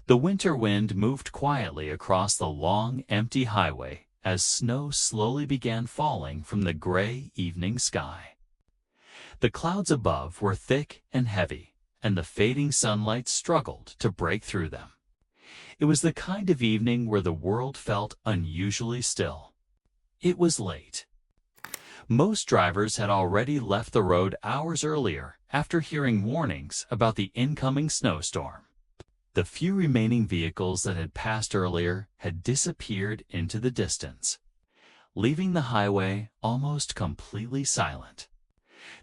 The winter wind moved quietly across the long, empty highway as snow slowly began falling from the gray evening sky. The clouds above were thick and heavy, and the fading sunlight struggled to break through them. It was the kind of evening where the world felt unusually still. It was late. Most drivers had already left the road hours earlier after hearing warnings about the incoming snowstorm. The few remaining vehicles that had passed earlier had disappeared into the distance, leaving the highway almost completely silent.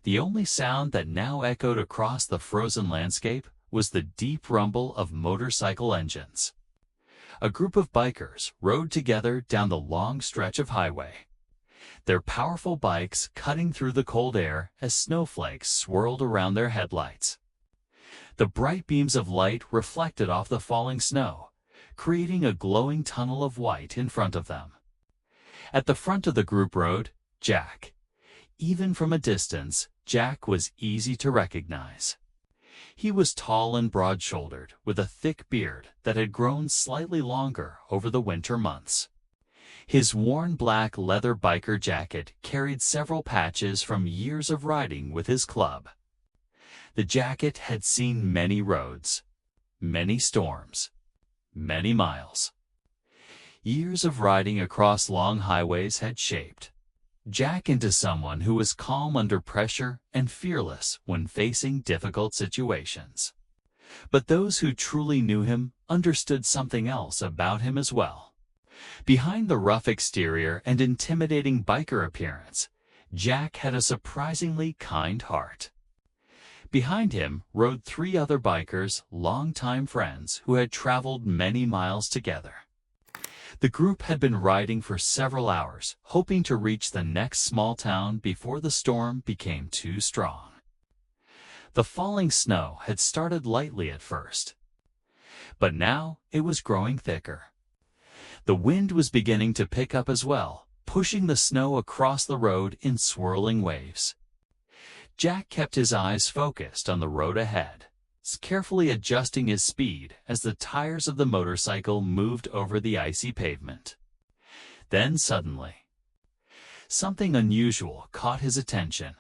The only sound that now echoed across the frozen landscape was the deep rumble of motorcycle engines. A group of bikers rode together down the long stretch of highway, their powerful bikes cutting through the cold air as snowflakes swirled around their headlights. The bright beams of light reflected off the falling snow, creating a glowing tunnel of white in front of them. At the front of the group rode Jack. Even from a distance, Jack was easy to recognize. He was tall and broad-shouldered, with a thick beard that had grown slightly longer over the winter months. His worn black leather biker jacket carried several patches from years of riding with his club. The jacket had seen many roads, many storms, many miles. Years of riding across long highways had shaped Jack into someone who was calm under pressure and fearless when facing difficult situations. But those who truly knew him understood something else about him as well. Behind the rough exterior and intimidating biker appearance, Jack had a surprisingly kind heart. Behind him rode three other bikers, longtime friends who had traveled many miles together. The group had been riding for several hours, hoping to reach the next small town before the storm became too strong. The falling snow had started lightly at first, but now it was growing thicker. The wind was beginning to pick up as well, pushing the snow across the road in swirling waves. Jack kept his eyes focused on the road ahead, carefully adjusting his speed as the tires of the motorcycle moved over the icy pavement. Then suddenly, something unusual caught his attention.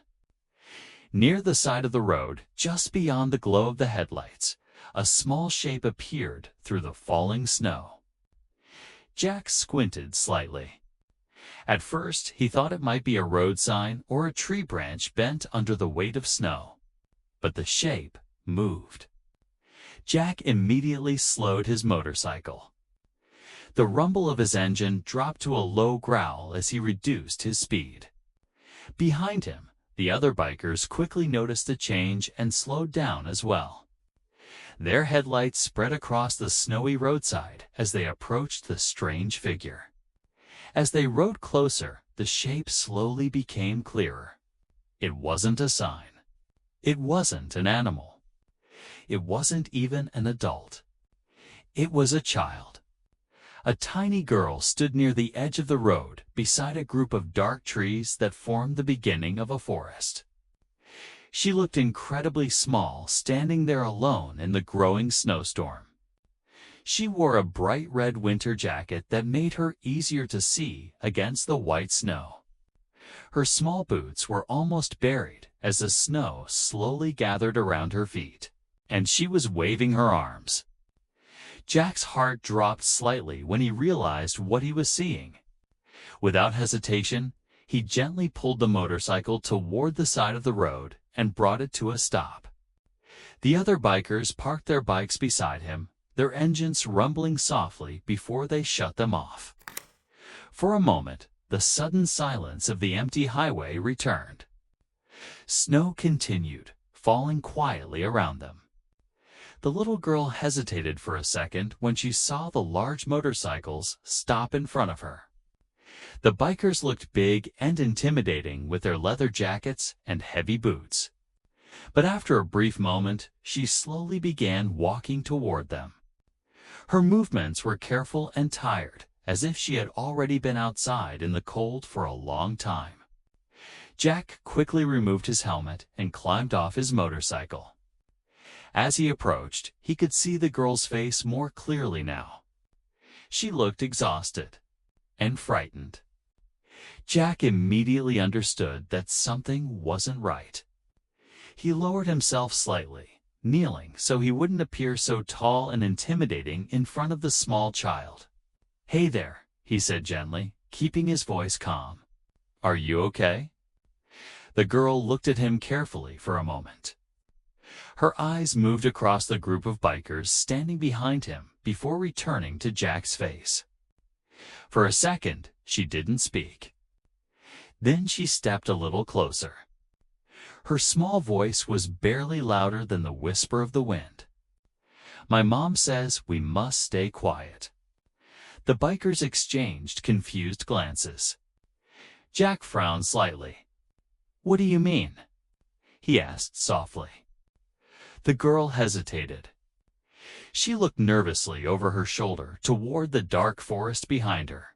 Near the side of the road, just beyond the glow of the headlights, a small shape appeared through the falling snow. Jack squinted slightly. At first, he thought it might be a road sign or a tree branch bent under the weight of snow. But the shape moved. Jack immediately slowed his motorcycle. The rumble of his engine dropped to a low growl as he reduced his speed. Behind him, the other bikers quickly noticed the change and slowed down as well. Their headlights spread across the snowy roadside as they approached the strange figure. As they rode closer, the shape slowly became clearer. It wasn't a sign. It wasn't an animal. It wasn't even an adult. It was a child. A tiny girl stood near the edge of the road beside a group of dark trees that formed the beginning of a forest. She looked incredibly small, standing there alone in the growing snowstorm. She wore a bright red winter jacket that made her easier to see against the white snow. Her small boots were almost buried as the snow slowly gathered around her feet, and she was waving her arms. Jack's heart dropped slightly when he realized what he was seeing. Without hesitation, he gently pulled the motorcycle toward the side of the road and brought it to a stop. The other bikers parked their bikes beside him, their engines rumbling softly before they shut them off. For a moment, the sudden silence of the empty highway returned. Snow continued, falling quietly around them. The little girl hesitated for a second when she saw the large motorcycles stop in front of her. The bikers looked big and intimidating with their leather jackets and heavy boots. But after a brief moment, she slowly began walking toward them. Her movements were careful and tired, as if she had already been outside in the cold for a long time. Jack quickly removed his helmet and climbed off his motorcycle. As he approached, he could see the girl's face more clearly now. She looked exhausted and frightened. Jack immediately understood that something wasn't right. He lowered himself slightly, kneeling so he wouldn't appear so tall and intimidating in front of the small child. "Hey there," he said gently, keeping his voice calm. "Are you okay?" The girl looked at him carefully for a moment. Her eyes moved across the group of bikers standing behind him before returning to Jack's face. For a second, she didn't speak. Then she stepped a little closer. Her small voice was barely louder than the whisper of the wind. "My mom says we must stay quiet." The bikers exchanged confused glances. Jack frowned slightly. "What do you mean?" he asked softly. The girl hesitated. She looked nervously over her shoulder toward the dark forest behind her.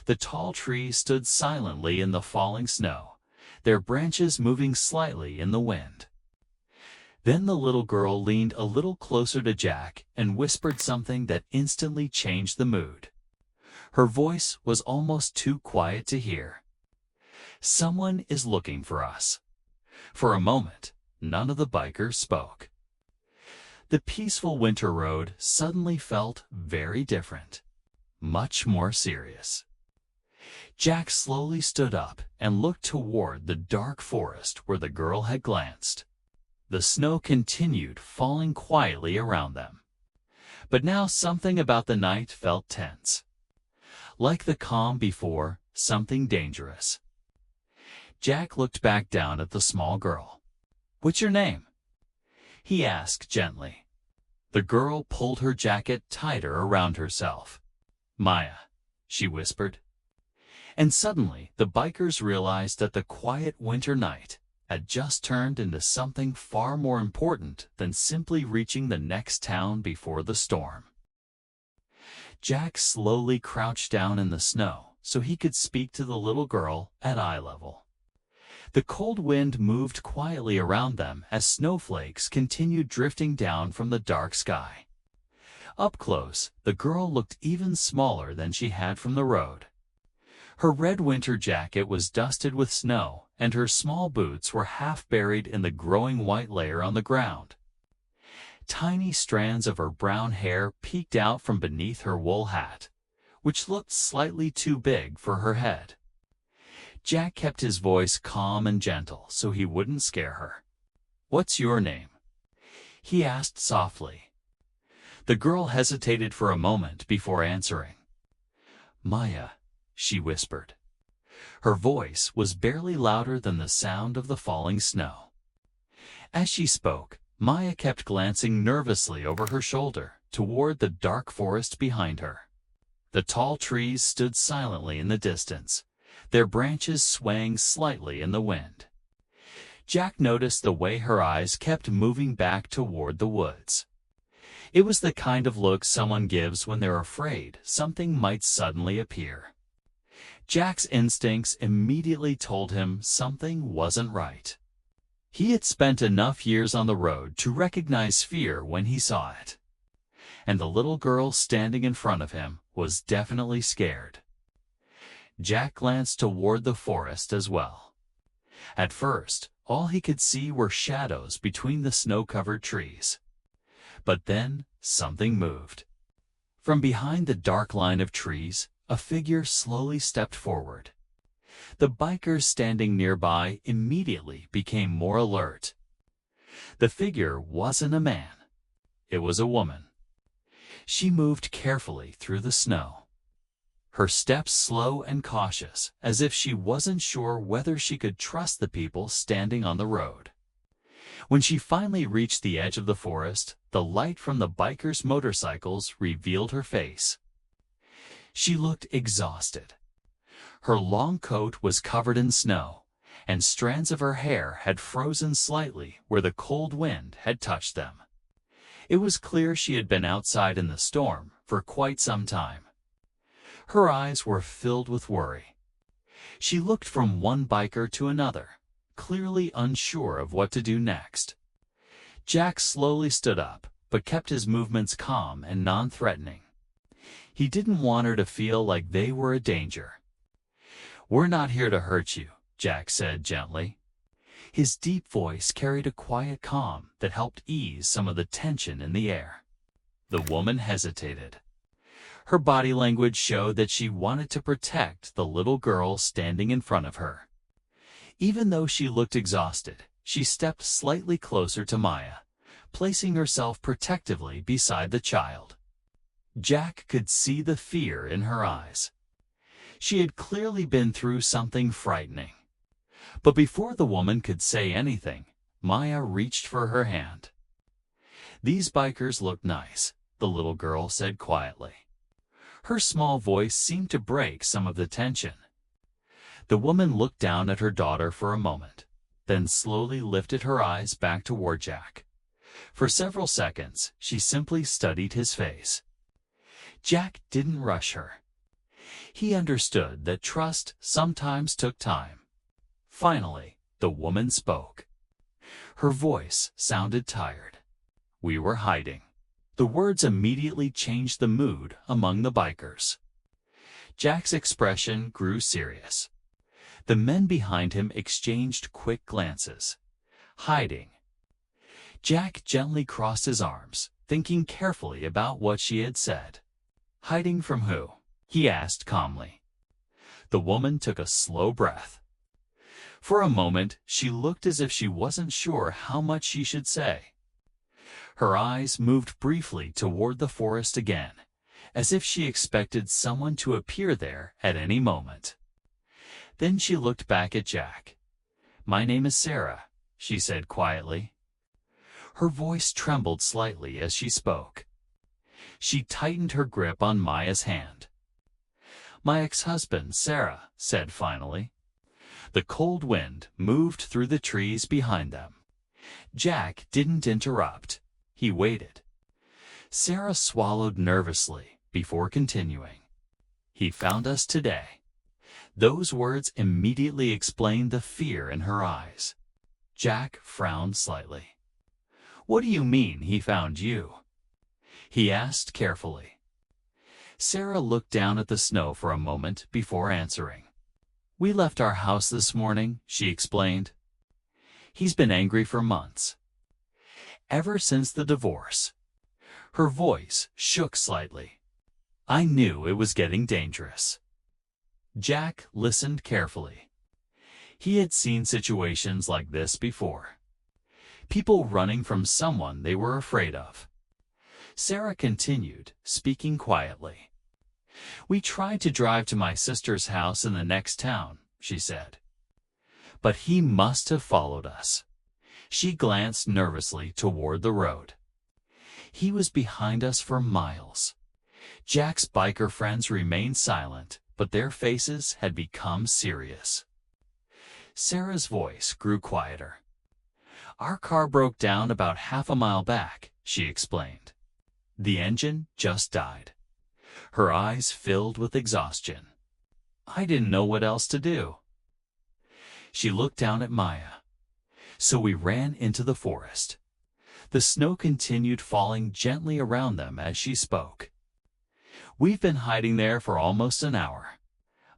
The tall trees stood silently in the falling snow, their branches moving slightly in the wind. Then the little girl leaned a little closer to Jack and whispered something that instantly changed the mood. Her voice was almost too quiet to hear. "Someone is looking for us." For a moment, none of the bikers spoke. The peaceful winter road suddenly felt very different, much more serious. Jack slowly stood up and looked toward the dark forest where the girl had glanced. The snow continued falling quietly around them. But now something about the night felt tense. Like the calm before, something dangerous. Jack looked back down at the small girl. "What's your name?" he asked gently. The girl pulled her jacket tighter around herself. "Maya," she whispered. And suddenly the bikers realized that the quiet winter night had just turned into something far more important than simply reaching the next town before the storm. Jack slowly crouched down in the snow so he could speak to the little girl at eye level. The cold wind moved quietly around them as snowflakes continued drifting down from the dark sky. Up close, the girl looked even smaller than she had from the road. Her red winter jacket was dusted with snow, and her small boots were half buried in the growing white layer on the ground. Tiny strands of her brown hair peeked out from beneath her wool hat, which looked slightly too big for her head. Jack kept his voice calm and gentle so he wouldn't scare her. "What's your name?" he asked softly. The girl hesitated for a moment before answering. "Maya," she whispered. Her voice was barely louder than the sound of the falling snow. As she spoke, Maya kept glancing nervously over her shoulder toward the dark forest behind her. The tall trees stood silently in the distance, their branches swaying slightly in the wind. Jack noticed the way her eyes kept moving back toward the woods. It was the kind of look someone gives when they're afraid something might suddenly appear. Jack's instincts immediately told him something wasn't right. He had spent enough years on the road to recognize fear when he saw it. And the little girl standing in front of him was definitely scared. Jack glanced toward the forest as well. At first, all he could see were shadows between the snow-covered trees. But then, something moved. From behind the dark line of trees, a figure slowly stepped forward. The bikers standing nearby immediately became more alert. The figure wasn't a man. It was a woman. She moved carefully through the snow, her steps slow and cautious, as if she wasn't sure whether she could trust the people standing on the road. When she finally reached the edge of the forest, the light from the bikers' motorcycles revealed her face. She looked exhausted. Her long coat was covered in snow, and strands of her hair had frozen slightly where the cold wind had touched them. It was clear she had been outside in the storm for quite some time. Her eyes were filled with worry. She looked from one biker to another, clearly unsure of what to do next. Jack slowly stood up, but kept his movements calm and non-threatening. He didn't want her to feel like they were a danger. "We're not here to hurt you," Jack said gently. His deep voice carried a quiet calm that helped ease some of the tension in the air. The woman hesitated. Her body language showed that she wanted to protect the little girl standing in front of her. Even though she looked exhausted, she stepped slightly closer to Maya, placing herself protectively beside the child. Jack could see the fear in her eyes. She had clearly been through something frightening. But before the woman could say anything, Maya reached for her hand. "These bikers look nice," the little girl said quietly. Her small voice seemed to break some of the tension. The woman looked down at her daughter for a moment, then slowly lifted her eyes back toward Jack. For several seconds, she simply studied his face. Jack didn't rush her. He understood that trust sometimes took time. Finally, the woman spoke. Her voice sounded tired. "We were hiding." The words immediately changed the mood among the bikers. Jack's expression grew serious. The men behind him exchanged quick glances. "Hiding." Jack gently crossed his arms, thinking carefully about what she had said. "Hiding from who?" he asked calmly. The woman took a slow breath. For a moment, she looked as if she wasn't sure how much she should say. Her eyes moved briefly toward the forest again, as if she expected someone to appear there at any moment. Then she looked back at Jack. "My name is Sarah," she said quietly. Her voice trembled slightly as she spoke. She tightened her grip on Maya's hand. "My ex-husband, Sarah," said finally. The cold wind moved through the trees behind them. Jack didn't interrupt. He waited. Sarah swallowed nervously before continuing. "He found us today." Those words immediately explained the fear in her eyes. Jack frowned slightly. "What do you mean he found you?" he asked carefully. Sarah looked down at the snow for a moment before answering. "We left our house this morning," she explained. "He's been angry for months. Ever since the divorce." Her voice shook slightly. "I knew it was getting dangerous." Jack listened carefully. He had seen situations like this before. People running from someone they were afraid of. Sarah continued, speaking quietly. "We tried to drive to my sister's house in the next town," she said. "But he must have followed us." She glanced nervously toward the road. "He was behind us for miles." Jack's biker friends remained silent, but their faces had become serious. Sarah's voice grew quieter. "Our car broke down about half a mile back," she explained. "The engine just died." Her eyes filled with exhaustion. "I didn't know what else to do." She looked down at Maya. "So we ran into the forest." The snow continued falling gently around them as she spoke. "We've been hiding there for almost an hour."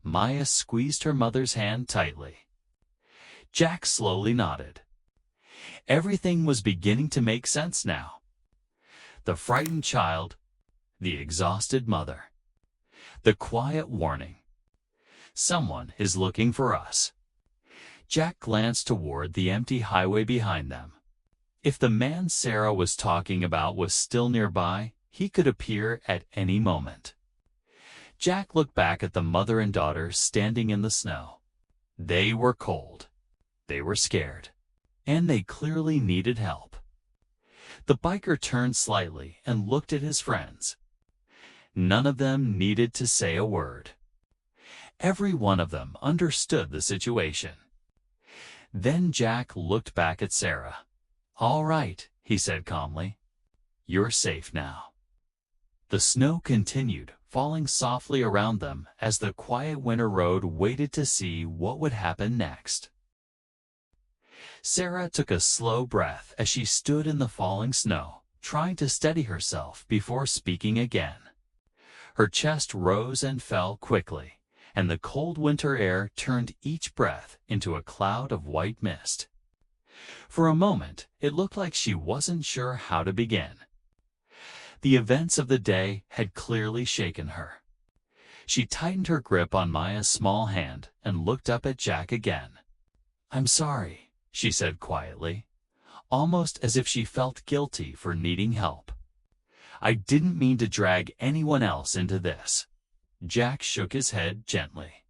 Maya squeezed her mother's hand tightly. Jack slowly nodded. Everything was beginning to make sense now. The frightened child, the exhausted mother, the quiet warning. "Someone is looking for us." Jack glanced toward the empty highway behind them. If the man Sarah was talking about was still nearby, he could appear at any moment. Jack looked back at the mother and daughter standing in the snow. They were cold. They were scared. And they clearly needed help. The biker turned slightly and looked at his friends. None of them needed to say a word. Every one of them understood the situation. Then Jack looked back at Sarah. "All right," he said calmly. "You're safe now." The snow continued, falling softly around them as the quiet winter road waited to see what would happen next. Sarah took a slow breath as she stood in the falling snow, trying to steady herself before speaking again. Her chest rose and fell quickly, and the cold winter air turned each breath into a cloud of white mist. For a moment, it looked like she wasn't sure how to begin. The events of the day had clearly shaken her. She tightened her grip on Maya's small hand and looked up at Jack again. "I'm sorry," she said quietly, almost as if she felt guilty for needing help. "I didn't mean to drag anyone else into this." Jack shook his head gently.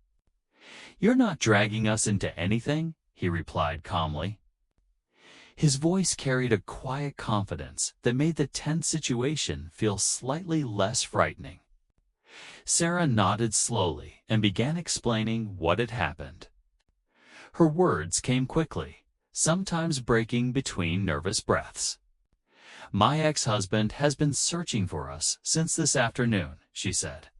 "You're not dragging us into anything," he replied calmly. His voice carried a quiet confidence that made the tense situation feel slightly less frightening. Sarah nodded slowly and began explaining what had happened. Her words came quickly, sometimes breaking between nervous breaths. "My ex-husband has been searching for us since this afternoon," she said.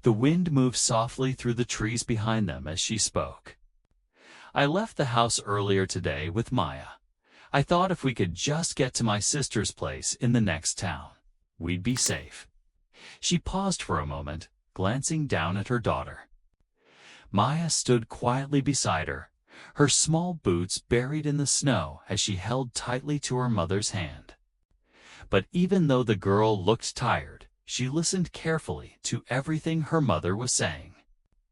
The wind moved softly through the trees behind them as she spoke. "I left the house earlier today with Maya. I thought if we could just get to my sister's place in the next town, we'd be safe." She paused for a moment, glancing down at her daughter. Maya stood quietly beside her, her small boots buried in the snow as she held tightly to her mother's hand. But even though the girl looked tired, she listened carefully to everything her mother was saying.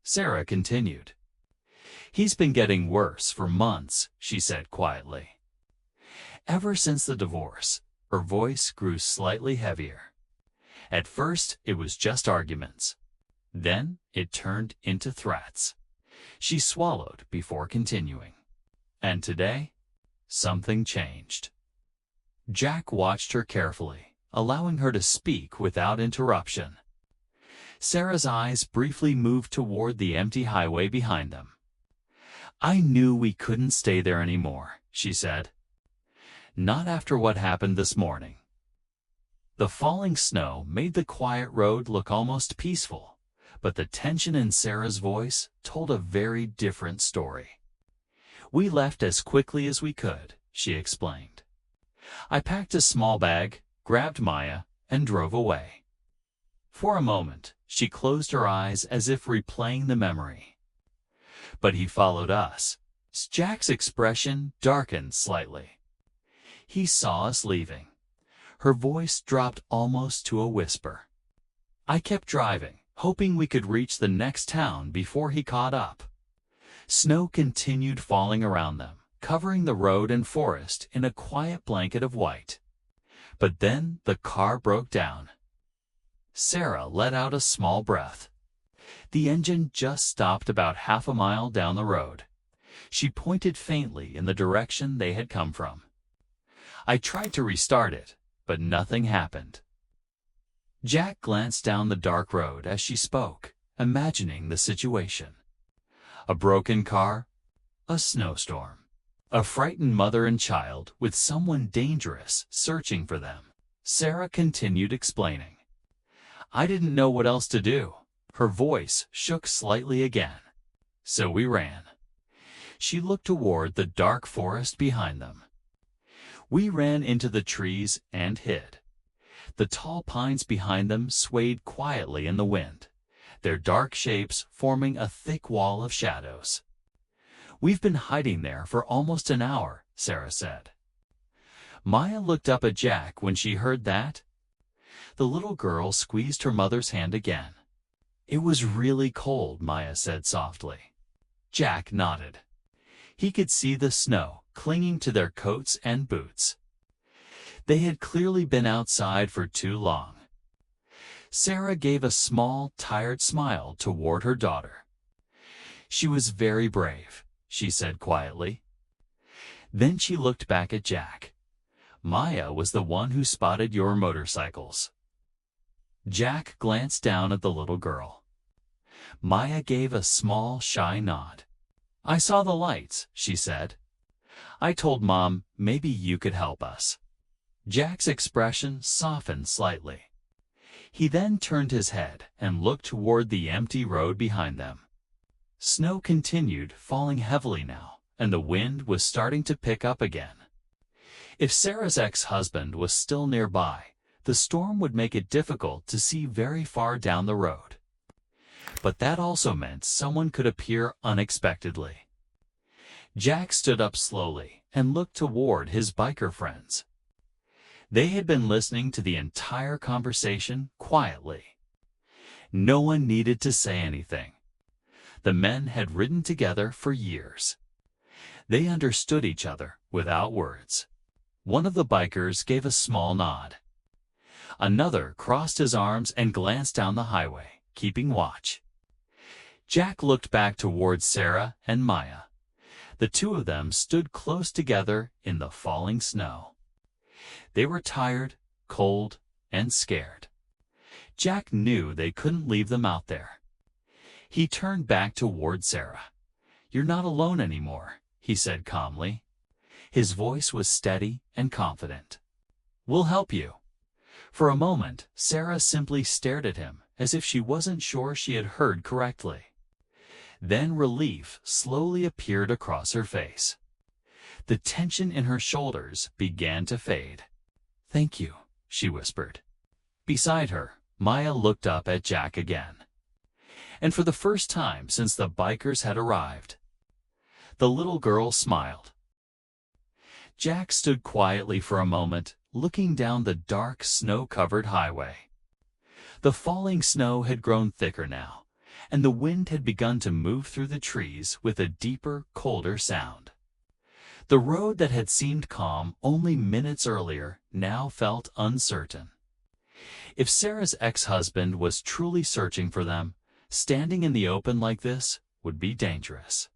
Sarah continued. "He's been getting worse for months," she said quietly. "Ever since the divorce," her voice grew slightly heavier. "At first, it was just arguments. Then it turned into threats." She swallowed before continuing. "And today, something changed." Jack watched her carefully, allowing her to speak without interruption. Sarah's eyes briefly moved toward the empty highway behind them. "I knew we couldn't stay there anymore," she said. "Not after what happened this morning." The falling snow made the quiet road look almost peaceful, but the tension in Sarah's voice told a very different story. "We left as quickly as we could," she explained. "I packed a small bag, grabbed Maya, and drove away." For a moment, she closed her eyes as if replaying the memory. "But he followed us." Jack's expression darkened slightly. "He saw us leaving." Her voice dropped almost to a whisper. "I kept driving, hoping we could reach the next town before he caught up." Snow continued falling around them, covering the road and forest in a quiet blanket of white. But then the car broke down. Sarah let out a small breath. The engine just stopped about half a mile down the road. She pointed faintly in the direction they had come from. "I tried to restart it, but nothing happened." Jack glanced down the dark road as she spoke, imagining the situation. A broken car, a snowstorm, a frightened mother and child with someone dangerous searching for them. Sarah continued explaining. "I didn't know what else to do." Her voice shook slightly again. "So we ran." She looked toward the dark forest behind them. "We ran into the trees and hid." The tall pines behind them swayed quietly in the wind, their dark shapes forming a thick wall of shadows. "We've been hiding there for almost an hour," Sarah said. Maya looked up at Jack when she heard that. The little girl squeezed her mother's hand again. "It was really cold," Maya said softly. Jack nodded. He could see the snow clinging to their coats and boots. They had clearly been outside for too long. Sarah gave a small, tired smile toward her daughter. "She was very brave," she said quietly. Then she looked back at Jack. "Maya was the one who spotted your motorcycles." Jack glanced down at the little girl. Maya gave a small, shy nod. "I saw the lights," she said. "I told Mom maybe you could help us." Jack's expression softened slightly. He then turned his head and looked toward the empty road behind them. Snow continued falling heavily now, and the wind was starting to pick up again. If Sarah's ex-husband was still nearby, the storm would make it difficult to see very far down the road. But that also meant someone could appear unexpectedly. Jack stood up slowly and looked toward his biker friends. They had been listening to the entire conversation quietly. No one needed to say anything. The men had ridden together for years. They understood each other without words. One of the bikers gave a small nod. Another crossed his arms and glanced down the highway, keeping watch. Jack looked back towards Sarah and Maya. The two of them stood close together in the falling snow. They were tired, cold, and scared. Jack knew they couldn't leave them out there. He turned back toward Sarah. "You're not alone anymore," he said calmly. His voice was steady and confident. "We'll help you." For a moment, Sarah simply stared at him as if she wasn't sure she had heard correctly. Then relief slowly appeared across her face. The tension in her shoulders began to fade. "Thank you," she whispered. Beside her, Maya looked up at Jack again. And for the first time since the bikers had arrived, the little girl smiled. Jack stood quietly for a moment, looking down the dark, snow-covered highway. The falling snow had grown thicker now, and the wind had begun to move through the trees with a deeper, colder sound. The road that had seemed calm only minutes earlier now felt uncertain. If Sarah's ex-husband was truly searching for them, standing in the open like this would be dangerous.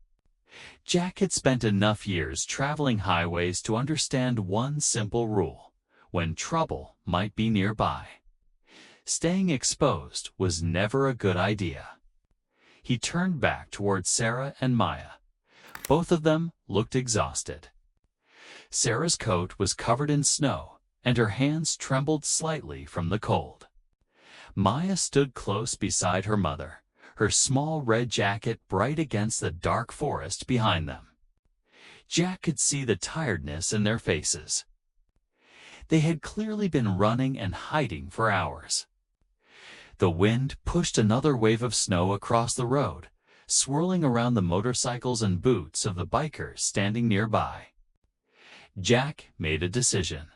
Jack had spent enough years traveling highways to understand one simple rule: when trouble might be nearby, staying exposed was never a good idea. He turned back toward Sarah and Maya. Both of them looked exhausted. Sarah's coat was covered in snow, and her hands trembled slightly from the cold. Maya stood close beside her mother, her small red jacket bright against the dark forest behind them. Jack could see the tiredness in their faces. They had clearly been running and hiding for hours. The wind pushed another wave of snow across the road, swirling around the motorcycles and boots of the bikers standing nearby. Jack made a decision.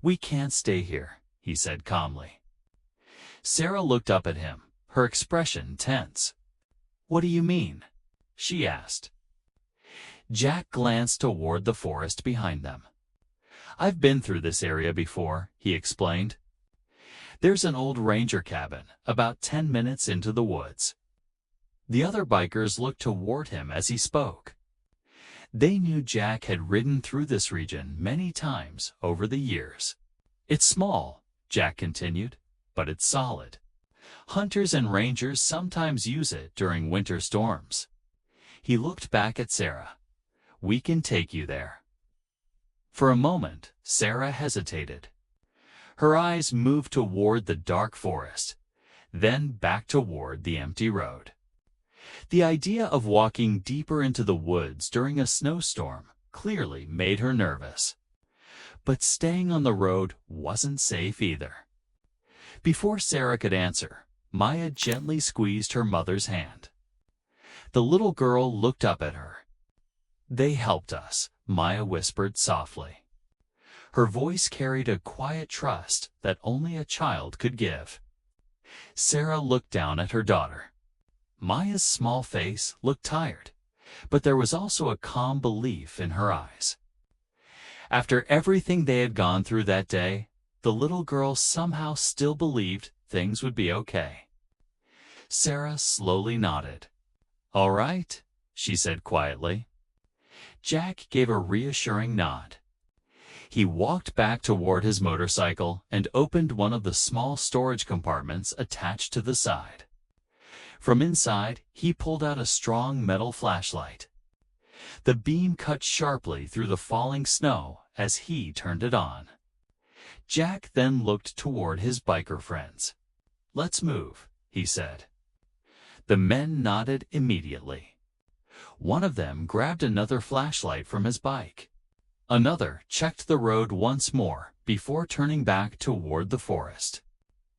"We can't stay here," he said calmly. Sarah looked up at him, her expression tense. "What do you mean?" she asked. Jack glanced toward the forest behind them. "I've been through this area before," he explained. "There's an old ranger cabin about 10 minutes into the woods." The other bikers looked toward him as he spoke. They knew Jack had ridden through this region many times over the years. "It's small," Jack continued, "but it's solid. Hunters and rangers sometimes use it during winter storms." He looked back at Sarah. "We can take you there." For a moment, Sarah hesitated. Her eyes moved toward the dark forest, then back toward the empty road. The idea of walking deeper into the woods during a snowstorm clearly made her nervous. But staying on the road wasn't safe either. Before Sarah could answer, Maya gently squeezed her mother's hand. The little girl looked up at her. "They helped us," Maya whispered softly. Her voice carried a quiet trust that only a child could give. Sarah looked down at her daughter. Maya's small face looked tired, but there was also a calm belief in her eyes. After everything they had gone through that day, the little girl somehow still believed things would be okay. Sarah slowly nodded. "All right," she said quietly. Jack gave a reassuring nod. He walked back toward his motorcycle and opened one of the small storage compartments attached to the side. From inside, he pulled out a strong metal flashlight. The beam cut sharply through the falling snow as he turned it on. Jack then looked toward his biker friends. "Let's move," he said. The men nodded immediately. One of them grabbed another flashlight from his bike. Another checked the road once more before turning back toward the forest.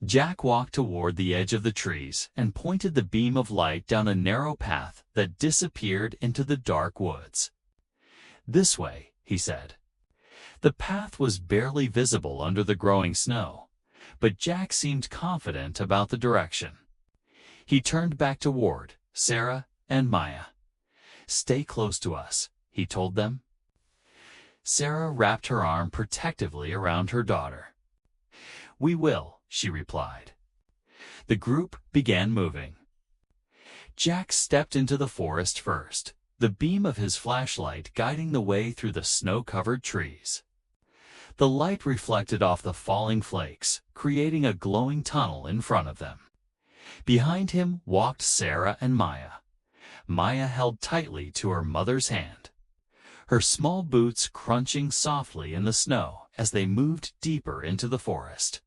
Jack walked toward the edge of the trees and pointed the beam of light down a narrow path that disappeared into the dark woods. "This way," he said. The path was barely visible under the growing snow, but Jack seemed confident about the direction. He turned back toward Sarah and Maya. "Stay close to us," he told them. Sarah wrapped her arm protectively around her daughter. "We will," she replied. The group began moving. Jack stepped into the forest first, the beam of his flashlight guiding the way through the snow-covered trees. The light reflected off the falling flakes, creating a glowing tunnel in front of them. Behind him walked Sarah and Maya. Maya held tightly to her mother's hand, her small boots crunching softly in the snow as they moved deeper into the forest.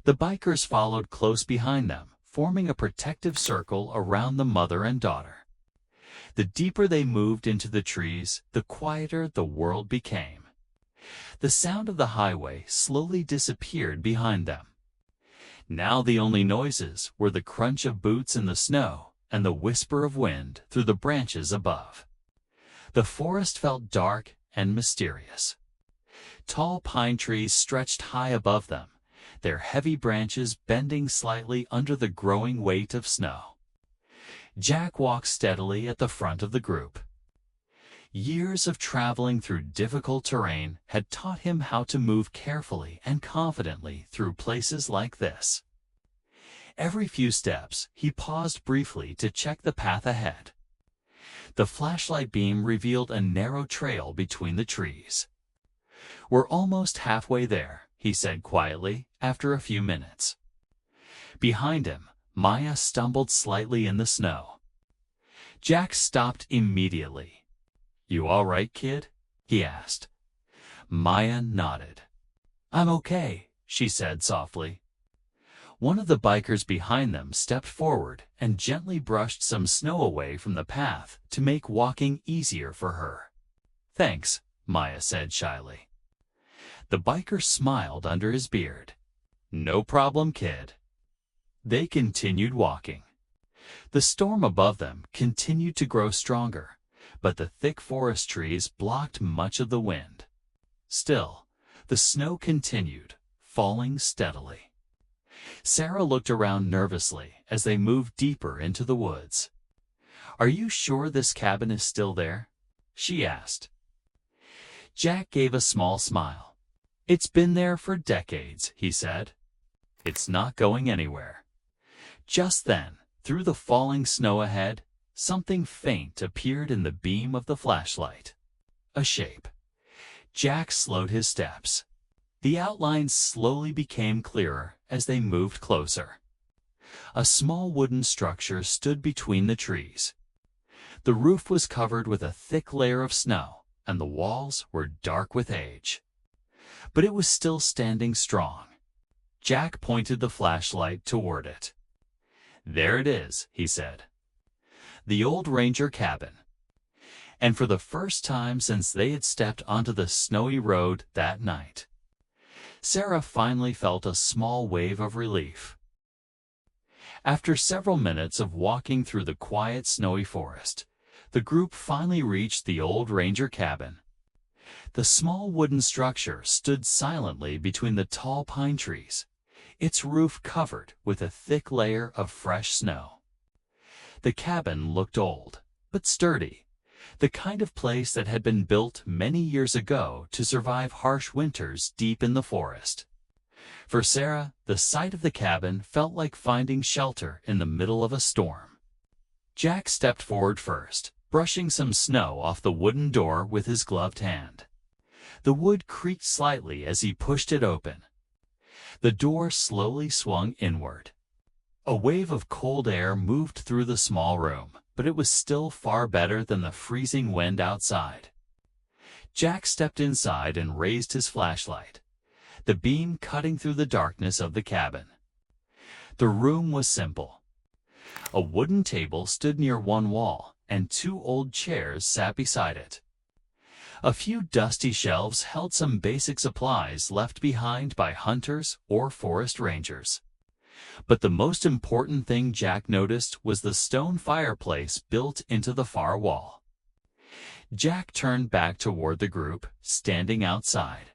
The bikers followed close behind them, forming a protective circle around the mother and daughter. The deeper they moved into the trees, the quieter the world became. The sound of the highway slowly disappeared behind them. Now the only noises were the crunch of boots in the snow and the whisper of wind through the branches above. The forest felt dark and mysterious. Tall pine trees stretched high above them, their heavy branches bending slightly under the growing weight of snow. Jack walked steadily at the front of the group. Years of traveling through difficult terrain had taught him how to move carefully and confidently through places like this. Every few steps, he paused briefly to check the path ahead. The flashlight beam revealed a narrow trail between the trees. "We're almost halfway there," he said quietly after a few minutes. Behind him, Maya stumbled slightly in the snow. Jack stopped immediately. "You all right, kid?" he asked. Maya nodded. "I'm okay," she said softly. One of the bikers behind them stepped forward and gently brushed some snow away from the path to make walking easier for her. "Thanks," Maya said shyly. The biker smiled under his beard. "No problem, kid." They continued walking. The storm above them continued to grow stronger, but the thick forest trees blocked much of the wind. Still, the snow continued, falling steadily. Sarah looked around nervously as they moved deeper into the woods. "Are you sure this cabin is still there?" she asked. Jack gave a small smile. "It's been there for decades," he said. "It's not going anywhere." Just then, through the falling snow ahead, something faint appeared in the beam of the flashlight. A shape. Jack slowed his steps. The outlines slowly became clearer as they moved closer. A small wooden structure stood between the trees. The roof was covered with a thick layer of snow, and the walls were dark with age. But it was still standing strong. Jack pointed the flashlight toward it. "There it is," he said. The old ranger cabin. And for the first time since they had stepped onto the snowy road that night, Sarah finally felt a small wave of relief. After several minutes of walking through the quiet snowy forest, the group finally reached the old ranger cabin. The small wooden structure stood silently between the tall pine trees, its roof covered with a thick layer of fresh snow. The cabin looked old, but sturdy, the kind of place that had been built many years ago to survive harsh winters deep in the forest. For Sarah, the sight of the cabin felt like finding shelter in the middle of a storm. Jack stepped forward first, brushing some snow off the wooden door with his gloved hand. The wood creaked slightly as he pushed it open. The door slowly swung inward. A wave of cold air moved through the small room, but it was still far better than the freezing wind outside. Jack stepped inside and raised his flashlight, the beam cutting through the darkness of the cabin. The room was simple. A wooden table stood near one wall, and 2 old chairs sat beside it. A few dusty shelves held some basic supplies left behind by hunters or forest rangers. But the most important thing Jack noticed was the stone fireplace built into the far wall. Jack turned back toward the group, standing outside.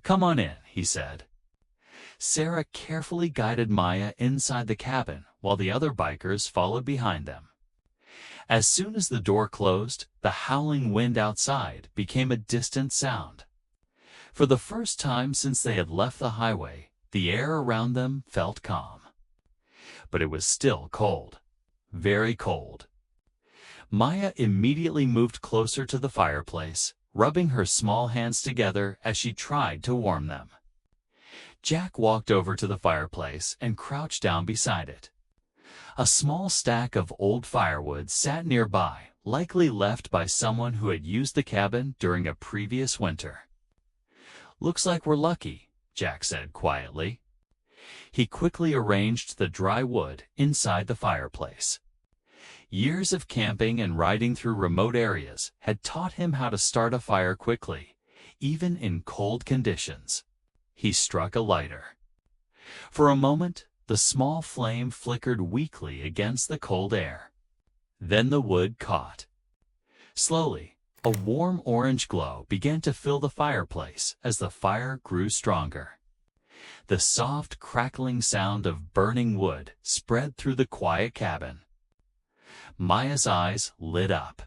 "Come on in," he said. Sarah carefully guided Maya inside the cabin while the other bikers followed behind them. As soon as the door closed, the howling wind outside became a distant sound. For the first time since they had left the highway, the air around them felt calm. But it was still cold. Very cold. Maya immediately moved closer to the fireplace, rubbing her small hands together as she tried to warm them. Jack walked over to the fireplace and crouched down beside it. A small stack of old firewood sat nearby, likely left by someone who had used the cabin during a previous winter. "Looks like we're lucky," Jack said quietly. He quickly arranged the dry wood inside the fireplace. Years of camping and riding through remote areas had taught him how to start a fire quickly, even in cold conditions. He struck a lighter. For a moment, the small flame flickered weakly against the cold air. Then the wood caught. Slowly, a warm orange glow began to fill the fireplace as the fire grew stronger. The soft, crackling sound of burning wood spread through the quiet cabin. Maya's eyes lit up.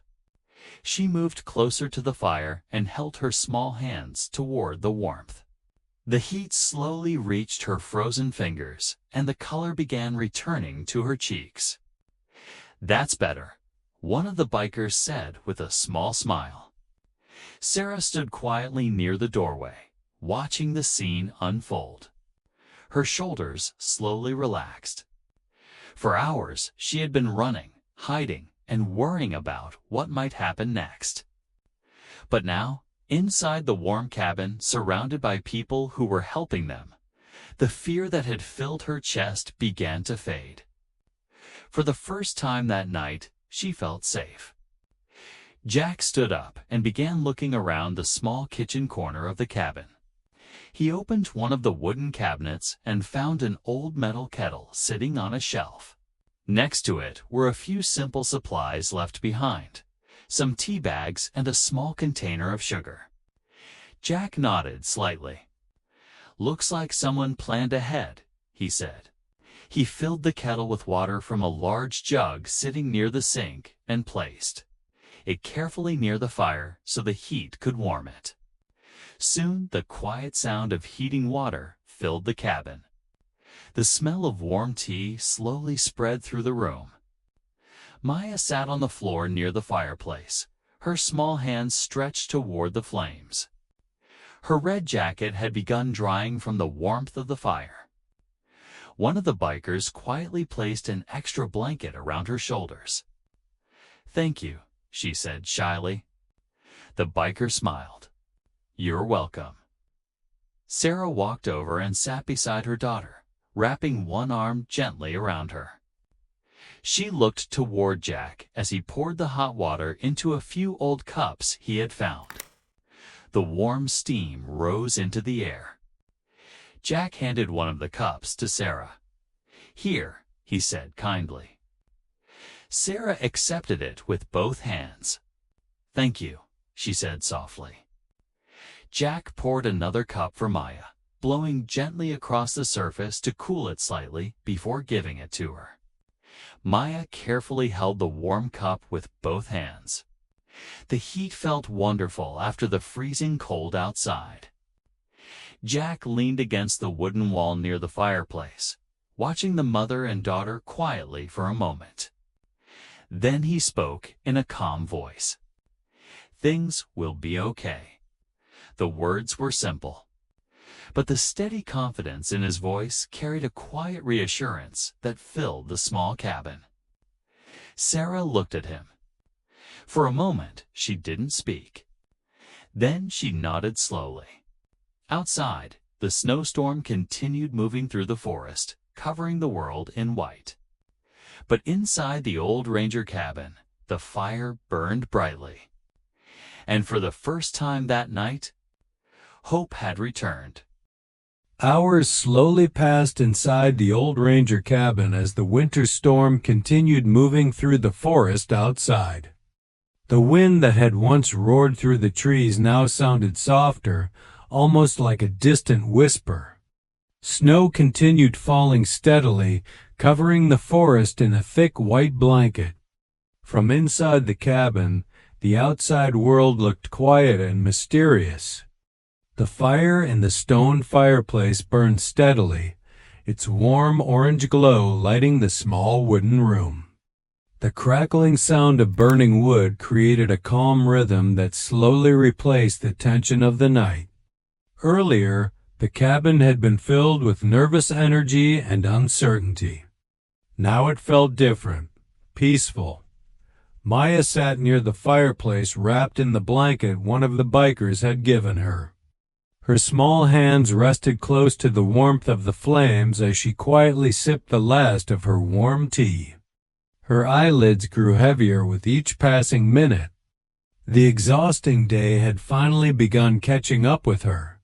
She moved closer to the fire and held her small hands toward the warmth. The heat slowly reached her frozen fingers, and the color began returning to her cheeks. "That's better," one of the bikers said with a small smile. Sarah stood quietly near the doorway, watching the scene unfold. Her shoulders slowly relaxed. For hours, she had been running, hiding, and worrying about what might happen next. But now, inside the warm cabin, surrounded by people who were helping them, the fear that had filled her chest began to fade. For the first time that night, she felt safe. Jack stood up and began looking around the small kitchen corner of the cabin. He opened one of the wooden cabinets and found an old metal kettle sitting on a shelf. Next to it were a few simple supplies left behind: some tea bags and a small container of sugar. Jack nodded slightly. "Looks like someone planned ahead," he said. He filled the kettle with water from a large jug sitting near the sink and placed it carefully near the fire so the heat could warm it. Soon the quiet sound of heating water filled the cabin. The smell of warm tea slowly spread through the room. Maya sat on the floor near the fireplace, her small hands stretched toward the flames. Her red jacket had begun drying from the warmth of the fire. One of the bikers quietly placed an extra blanket around her shoulders. "Thank you," she said shyly. The biker smiled. "You're welcome." Sarah walked over and sat beside her daughter, wrapping one arm gently around her. She looked toward Jack as he poured the hot water into a few old cups he had found. The warm steam rose into the air. Jack handed one of the cups to Sarah. "Here," he said kindly. Sarah accepted it with both hands. "Thank you," she said softly. Jack poured another cup for Maya, blowing gently across the surface to cool it slightly before giving it to her. Maya carefully held the warm cup with both hands. The heat felt wonderful after the freezing cold outside. Jack leaned against the wooden wall near the fireplace, watching the mother and daughter quietly for a moment. Then he spoke in a calm voice. "Things will be okay." The words were simple, but the steady confidence in his voice carried a quiet reassurance that filled the small cabin. Sarah looked at him. For a moment, she didn't speak. Then she nodded slowly. Outside, the snowstorm continued moving through the forest, covering the world in white. But inside the old ranger cabin, the fire burned brightly. And for the first time that night, hope had returned. Hours slowly passed inside the old ranger cabin as the winter storm continued moving through the forest outside. The wind that had once roared through the trees now sounded softer, almost like a distant whisper. Snow continued falling steadily, covering the forest in a thick white blanket. From inside the cabin, the outside world looked quiet and mysterious. The fire in the stone fireplace burned steadily, its warm orange glow lighting the small wooden room. The crackling sound of burning wood created a calm rhythm that slowly replaced the tension of the night. Earlier, the cabin had been filled with nervous energy and uncertainty. Now it felt different, peaceful. Maya sat near the fireplace wrapped in the blanket one of the bikers had given her. Her small hands rested close to the warmth of the flames as she quietly sipped the last of her warm tea. Her eyelids grew heavier with each passing minute. The exhausting day had finally begun catching up with her.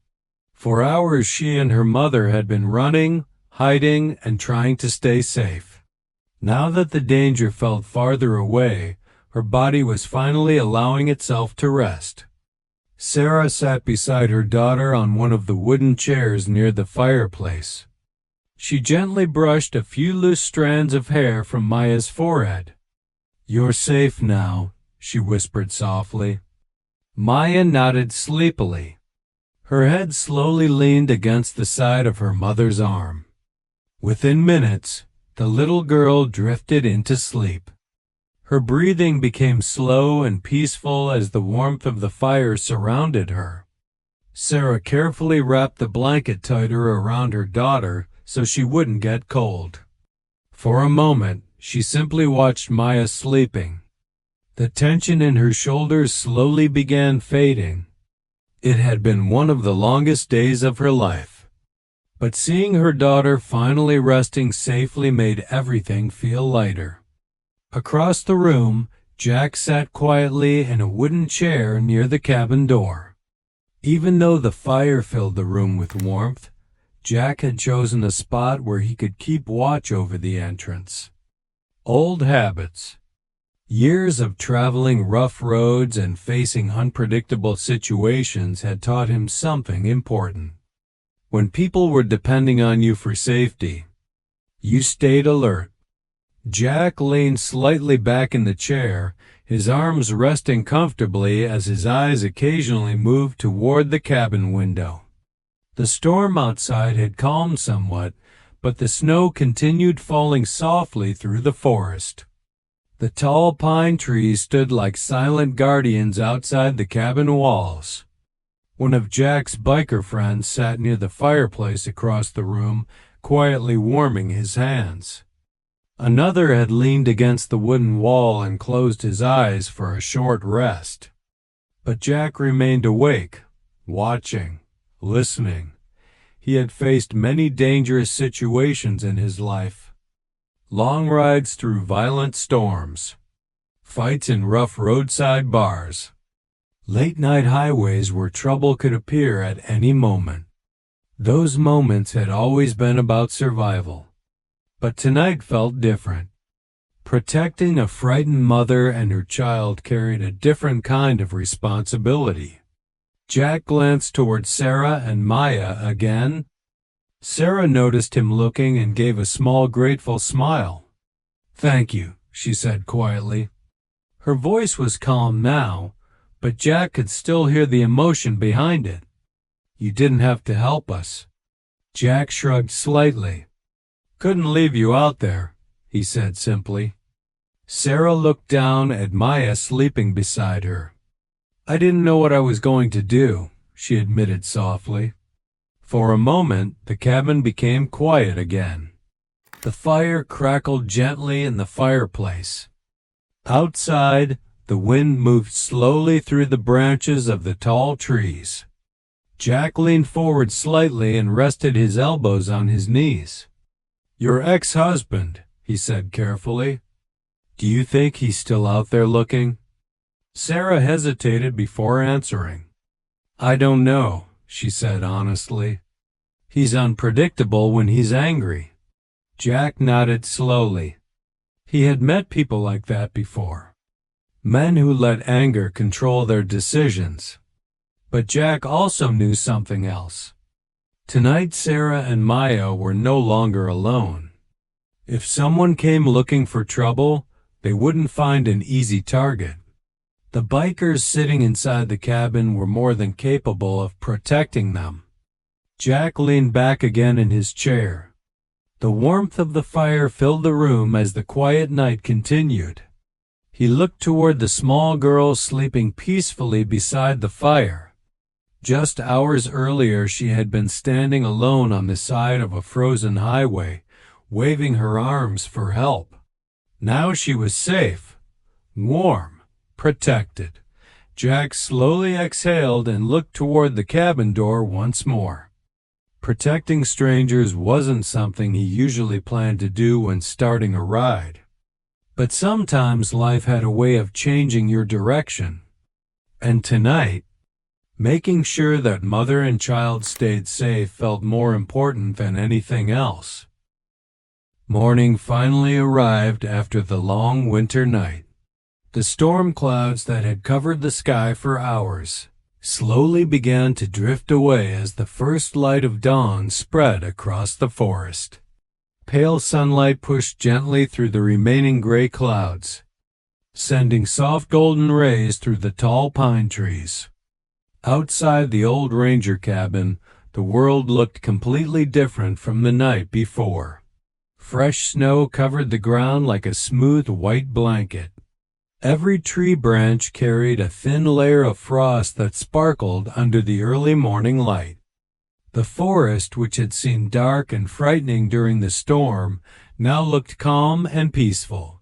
For hours she and her mother had been running, hiding, and trying to stay safe. Now that the danger felt farther away, her body was finally allowing itself to rest. Sarah sat beside her daughter on one of the wooden chairs near the fireplace. She gently brushed a few loose strands of hair from Maya's forehead. "You're safe now," she whispered softly. Maya nodded sleepily. Her head slowly leaned against the side of her mother's arm. Within minutes, the little girl drifted into sleep. Her breathing became slow and peaceful as the warmth of the fire surrounded her. Sarah carefully wrapped the blanket tighter around her daughter so she wouldn't get cold. For a moment, she simply watched Maya sleeping. The tension in her shoulders slowly began fading. It had been one of the longest days of her life. But seeing her daughter finally resting safely made everything feel lighter. Across the room, Jack sat quietly in a wooden chair near the cabin door. Even though the fire filled the room with warmth, Jack had chosen a spot where he could keep watch over the entrance. Old habits. Years of traveling rough roads and facing unpredictable situations had taught him something important. When people were depending on you for safety, you stayed alert. Jack leaned slightly back in the chair, his arms resting comfortably as his eyes occasionally moved toward the cabin window. The storm outside had calmed somewhat, but the snow continued falling softly through the forest. The tall pine trees stood like silent guardians outside the cabin walls. One of Jack's biker friends sat near the fireplace across the room, quietly warming his hands. Another had leaned against the wooden wall and closed his eyes for a short rest. But Jack remained awake, watching, listening. He had faced many dangerous situations in his life. Long rides through violent storms, fights in rough roadside bars, late-night highways where trouble could appear at any moment. Those moments had always been about survival. But tonight felt different. Protecting a frightened mother and her child carried a different kind of responsibility. Jack glanced toward Sarah and Maya again. Sarah noticed him looking and gave a small grateful smile. "Thank you," she said quietly. Her voice was calm now, but Jack could still hear the emotion behind it. "You didn't have to help us." Jack shrugged slightly. "Couldn't leave you out there," he said simply. Sarah looked down at Maya sleeping beside her. "I didn't know what I was going to do," she admitted softly. For a moment, the cabin became quiet again. The fire crackled gently in the fireplace. Outside, the wind moved slowly through the branches of the tall trees. Jack leaned forward slightly and rested his elbows on his knees. "Your ex-husband," he said carefully. Do you think he's still out there looking? Sarah hesitated before answering. I don't know, she said honestly. He's unpredictable when he's angry. Jack nodded slowly. He had met people like that before. Men who let anger control their decisions. But Jack also knew something else. Tonight Sarah and Maya were no longer alone. If someone came looking for trouble, they wouldn't find an easy target. The bikers sitting inside the cabin were more than capable of protecting them. Jack leaned back again in his chair. The warmth of the fire filled the room as the quiet night continued. He looked toward the small girl sleeping peacefully beside the fire. Just hours earlier she had been standing alone on the side of a frozen highway, waving her arms for help. Now she was safe, warm, protected. Jack slowly exhaled and looked toward the cabin door once more. Protecting strangers wasn't something he usually planned to do when starting a ride. But sometimes life had a way of changing your direction. And tonight, making sure that mother and child stayed safe felt more important than anything else. Morning finally arrived after the long winter night. The storm clouds that had covered the sky for hours slowly began to drift away as the first light of dawn spread across the forest. Pale sunlight pushed gently through the remaining gray clouds, sending soft golden rays through the tall pine trees. Outside the old ranger cabin, the world looked completely different from the night before. Fresh snow covered the ground like a smooth white blanket. Every tree branch carried a thin layer of frost that sparkled under the early morning light. The forest, which had seemed dark and frightening during the storm, now looked calm and peaceful.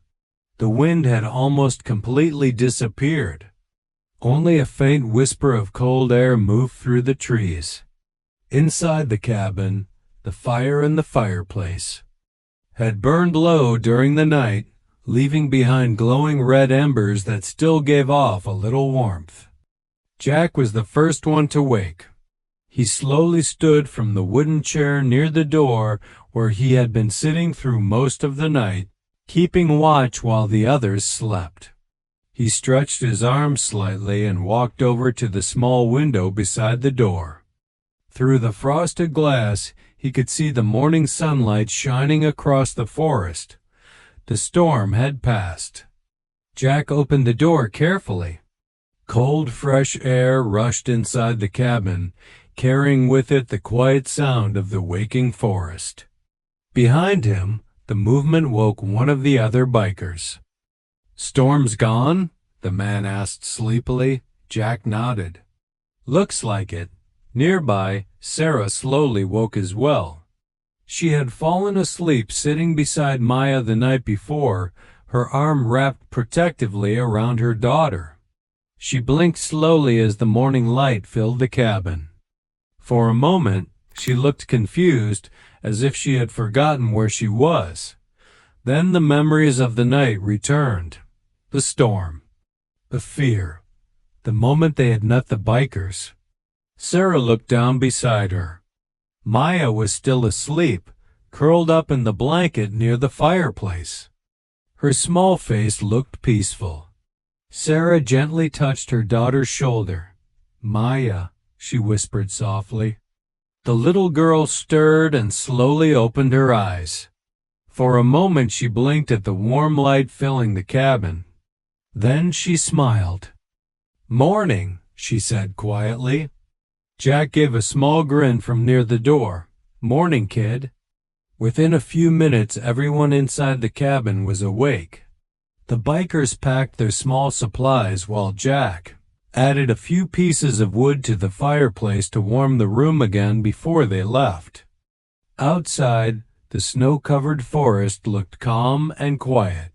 The wind had almost completely disappeared. Only a faint whisper of cold air moved through the trees. Inside the cabin, the fire in the fireplace had burned low during the night, leaving behind glowing red embers that still gave off a little warmth. Jack was the first one to wake. He slowly stood from the wooden chair near the door where he had been sitting through most of the night, keeping watch while the others slept. He stretched his arms slightly and walked over to the small window beside the door. Through the frosted glass, he could see the morning sunlight shining across the forest. The storm had passed. Jack opened the door carefully. Cold, fresh air rushed inside the cabin, carrying with it the quiet sound of the waking forest. Behind him, the movement woke one of the other bikers. "Storm's gone?" the man asked sleepily. Jack nodded. "Looks like it." Nearby, Sarah slowly woke as well. She had fallen asleep sitting beside Maya the night before, her arm wrapped protectively around her daughter. She blinked slowly as the morning light filled the cabin. For a moment, she looked confused, as if she had forgotten where she was. Then the memories of the night returned. The storm, the fear, the moment they had met the bikers. Sarah looked down beside her. Maya was still asleep, curled up in the blanket near the fireplace. Her small face looked peaceful. Sarah gently touched her daughter's shoulder. "Maya," she whispered softly. The little girl stirred and slowly opened her eyes. For a moment she blinked at the warm light filling the cabin. Then she smiled. "Morning," she said quietly. Jack gave a small grin from near the door. "Morning, kid." Within a few minutes, everyone inside the cabin was awake. The bikers packed their small supplies while Jack added a few pieces of wood to the fireplace to warm the room again before they left. Outside, the snow-covered forest looked calm and quiet.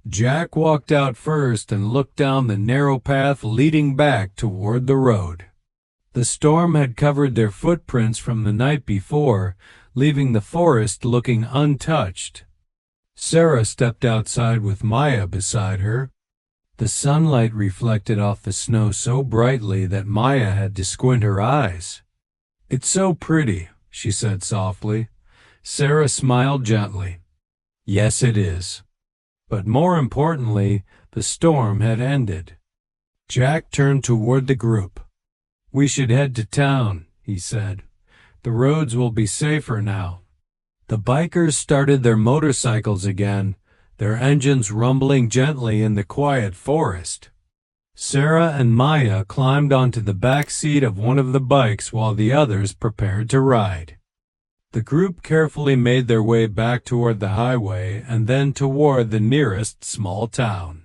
Jack walked out first and looked down the narrow path leading back toward the road. The storm had covered their footprints from the night before, leaving the forest looking untouched. Sarah stepped outside with Maya beside her. The sunlight reflected off the snow so brightly that Maya had to squint her eyes. "It's so pretty," she said softly. Sarah smiled gently. "Yes, it is." But more importantly, the storm had ended. Jack turned toward the group. "We should head to town," he said. "The roads will be safer now." The bikers started their motorcycles again, their engines rumbling gently in the quiet forest. Sarah and Maya climbed onto the back seat of one of the bikes while the others prepared to ride. The group carefully made their way back toward the highway and then toward the nearest small town.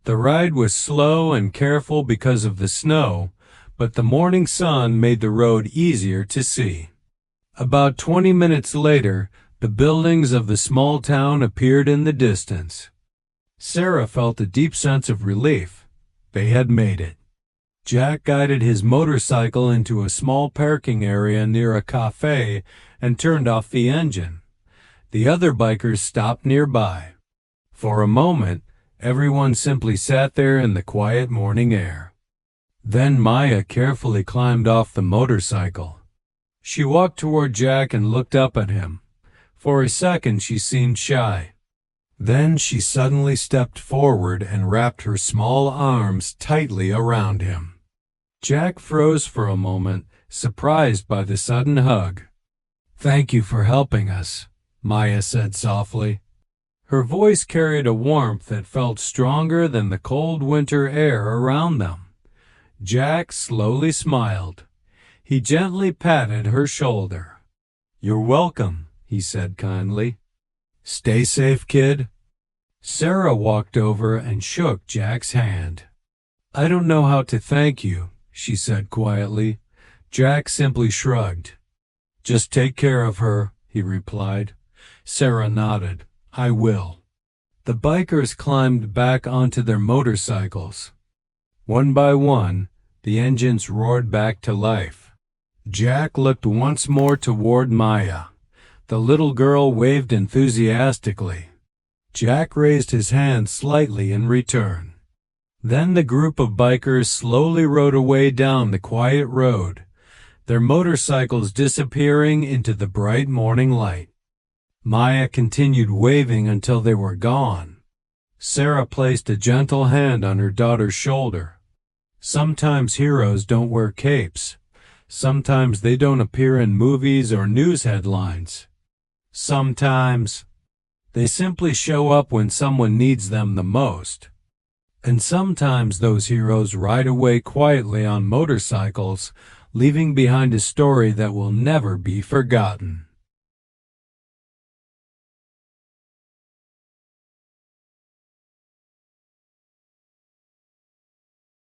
The ride was slow and careful because of the snow, but the morning sun made the road easier to see. About 20 minutes later, the buildings of the small town appeared in the distance. Sarah felt a deep sense of relief. They had made it. Jack guided his motorcycle into a small parking area near a cafe and turned off the engine. The other bikers stopped nearby. For a moment, everyone simply sat there in the quiet morning air. Then Maya carefully climbed off the motorcycle. She walked toward Jack and looked up at him. For a second she seemed shy. Then she suddenly stepped forward and wrapped her small arms tightly around him. Jack froze for a moment, surprised by the sudden hug. "Thank you for helping us," Maya said softly. Her voice carried a warmth that felt stronger than the cold winter air around them. Jack slowly smiled. He gently patted her shoulder. "You're welcome," he said kindly. "Stay safe, kid." Sarah walked over and shook Jack's hand. "I don't know how to thank you," she said quietly. Jack simply shrugged. "Just take care of her," he replied. Sarah nodded. "I will." The bikers climbed back onto their motorcycles. One by one, the engines roared back to life. Jack looked once more toward Maya. The little girl waved enthusiastically. Jack raised his hand slightly in return. Then the group of bikers slowly rode away down the quiet road, their motorcycles disappearing into the bright morning light. Maya continued waving until they were gone. Sarah placed a gentle hand on her daughter's shoulder. Sometimes heroes don't wear capes. Sometimes they don't appear in movies or news headlines. Sometimes they simply show up when someone needs them the most. And sometimes those heroes ride away quietly on motorcycles, leaving behind a story that will never be forgotten.